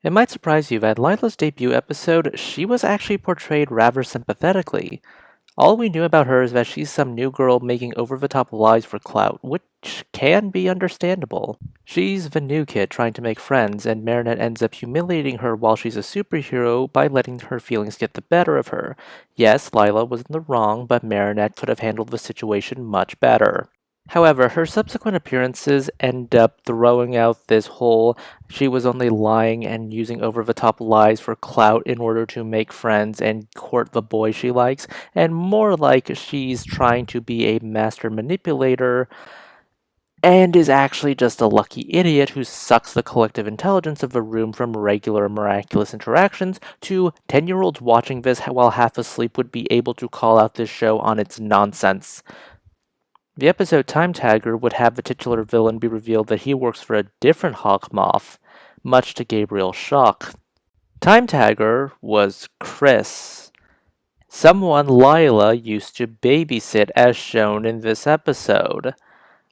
It might surprise you that Lila's debut episode, she was actually portrayed rather sympathetically. All we knew about her is that she's some new girl making over-the-top lies for clout, which can be understandable. She's the new kid trying to make friends, and Marinette ends up humiliating her while she's a superhero by letting her feelings get the better of her. Yes, Lila was in the wrong, but Marinette could have handled the situation much better. However, her subsequent appearances end up throwing out this whole she was only lying and using over the top lies for clout in order to make friends and court the boy she likes, and more like she's trying to be a master manipulator and is actually just a lucky idiot who sucks the collective intelligence of the room from regular miraculous interactions to 10-year-olds watching this while half asleep would be able to call out this show on its nonsense. The episode Time Tagger would have the titular villain be revealed that he works for a different Hawk Moth, much to Gabriel's shock. Time Tagger was Chris, someone Lila used to babysit as shown in this episode.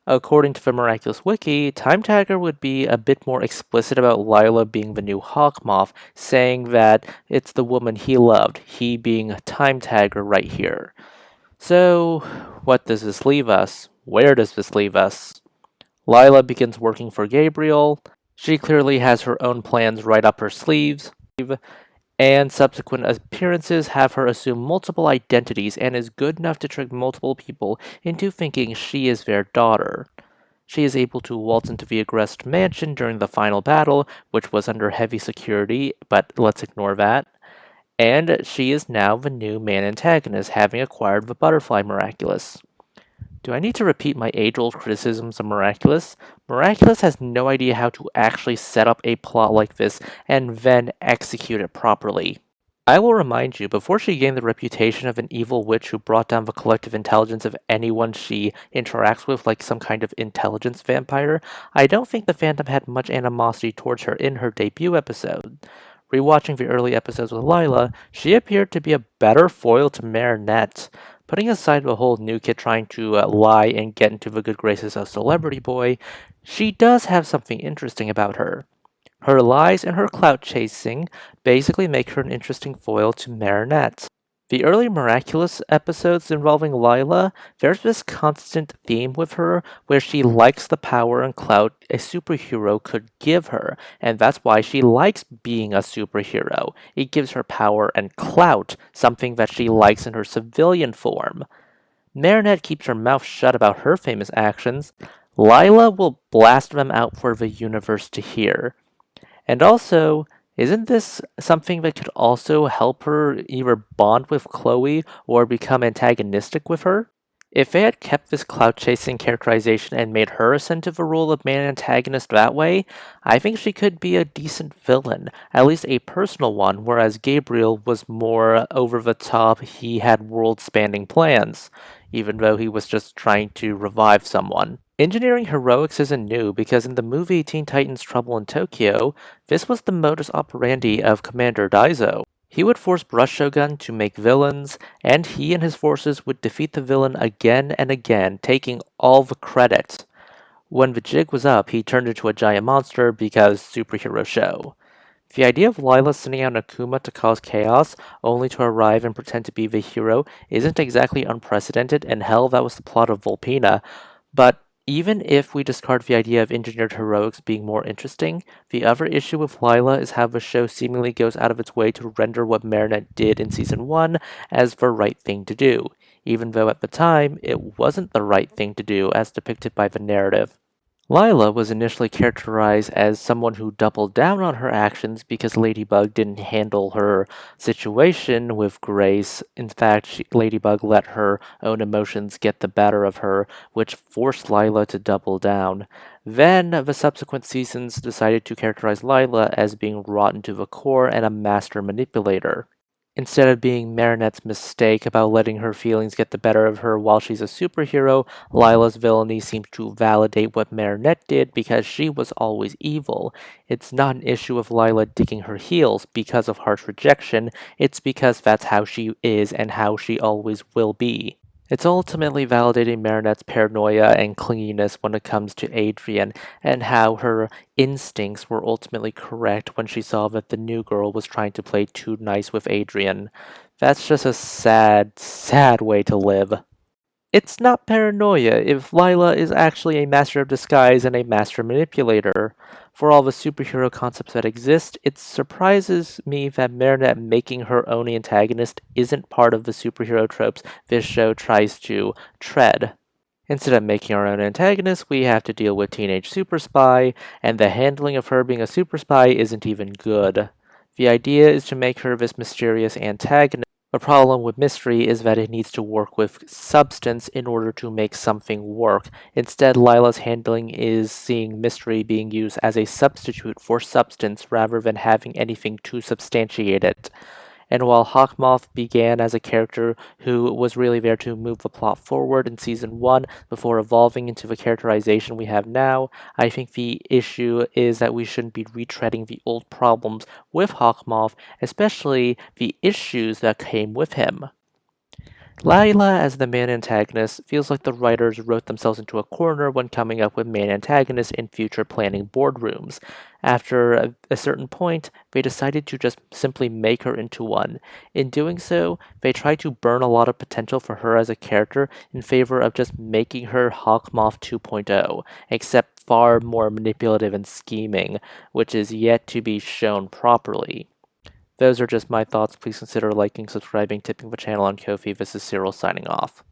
According to the Miraculous Wiki, Time Tagger would be a bit more explicit about Lila being the new Hawk Moth, saying that it's the woman he loved, he being a Time Tagger right here. So, what does this leave us? Where does this leave us? Lila begins working for Gabriel. She clearly has her own plans right up her sleeves, and subsequent appearances have her assume multiple identities and is good enough to trick multiple people into thinking she is their daughter. She is able to waltz into the Agreste mansion during the final battle, which was under heavy security, but let's ignore that. And she is now the new main antagonist, having acquired the Butterfly Miraculous. Do I need to repeat my age-old criticisms of Miraculous? Miraculous has no idea how to actually set up a plot like this and then execute it properly. I will remind you, before she gained the reputation of an evil witch who brought down the collective intelligence of anyone she interacts with like some kind of intelligence vampire, I don't think the fandom had much animosity towards her in her debut episode. Rewatching the early episodes with Lila, she appeared to be a better foil to Marinette. Putting aside the whole new kid trying to lie and get into the good graces of Celebrity Boy, she does have something interesting about her. Her lies and her clout chasing basically make her an interesting foil to Marinette. The early Miraculous episodes involving Lila, there's this constant theme with her where she likes the power and clout a superhero could give her, and that's why she likes being a superhero. It gives her power and clout, something that she likes in her civilian form. Marinette keeps her mouth shut about her famous actions. Lila will blast them out for the universe to hear. And also, isn't this something that could also help her either bond with Chloe or become antagonistic with her? If they had kept this clout chasing characterization and made her ascend to the role of main antagonist that way, I think she could be a decent villain, at least a personal one, whereas Gabriel was more over the top, he had world spanning plans, even though he was just trying to revive someone. Engineering heroics isn't new because in the movie Teen Titans Trouble in Tokyo, this was the modus operandi of Commander Daizo. He would force Brush Shogun to make villains, and he and his forces would defeat the villain again and again, taking all the credit. When the jig was up, he turned into a giant monster because superhero show. The idea of Lila sending out Akuma to cause chaos, only to arrive and pretend to be the hero, isn't exactly unprecedented, and hell, that was the plot of Volpina, but even if we discard the idea of engineered heroics being more interesting, the other issue with Lila is how the show seemingly goes out of its way to render what Marinette did in Season 1 as the right thing to do, even though at the time it wasn't the right thing to do as depicted by the narrative. Lila was initially characterized as someone who doubled down on her actions because Ladybug didn't handle her situation with grace. In fact, Ladybug let her own emotions get the better of her, which forced Lila to double down. Then, the subsequent seasons decided to characterize Lila as being rotten to the core and a master manipulator. Instead of being Marinette's mistake about letting her feelings get the better of her while she's a superhero, Lila's villainy seems to validate what Marinette did because she was always evil. It's not an issue of Lila digging her heels because of harsh rejection, it's because that's how she is and how she always will be. It's ultimately validating Marinette's paranoia and clinginess when it comes to Adrien, and how her instincts were ultimately correct when she saw that the new girl was trying to play too nice with Adrien. That's just a sad, sad way to live. It's not paranoia if Lila is actually a master of disguise and a master manipulator. For all the superhero concepts that exist, it surprises me that Marinette making her own antagonist isn't part of the superhero tropes this show tries to tread. Instead of making our own antagonist, we have to deal with teenage super spy, and the handling of her being a super spy isn't even good. The idea is to make her this mysterious antagonist. The problem with mystery is that it needs to work with substance in order to make something work. Instead, Lila's handling is seeing mystery being used as a substitute for substance rather than having anything to substantiate it. And while Hawkmoth began as a character who was really there to move the plot forward in season 1 before evolving into the characterization we have now, I think the issue is that we shouldn't be retreading the old problems with Hawkmoth, especially the issues that came with him. Lila as the main antagonist feels like the writers wrote themselves into a corner when coming up with main antagonists in future planning boardrooms. After a certain point, they decided to just simply make her into one. In doing so, they tried to burn a lot of potential for her as a character in favor of just making her Hawkmoth 2.0, except far more manipulative and scheming, which is yet to be shown properly. Those are just my thoughts. Please consider liking, subscribing, tipping the channel on Ko-fi. This is Cyril signing off.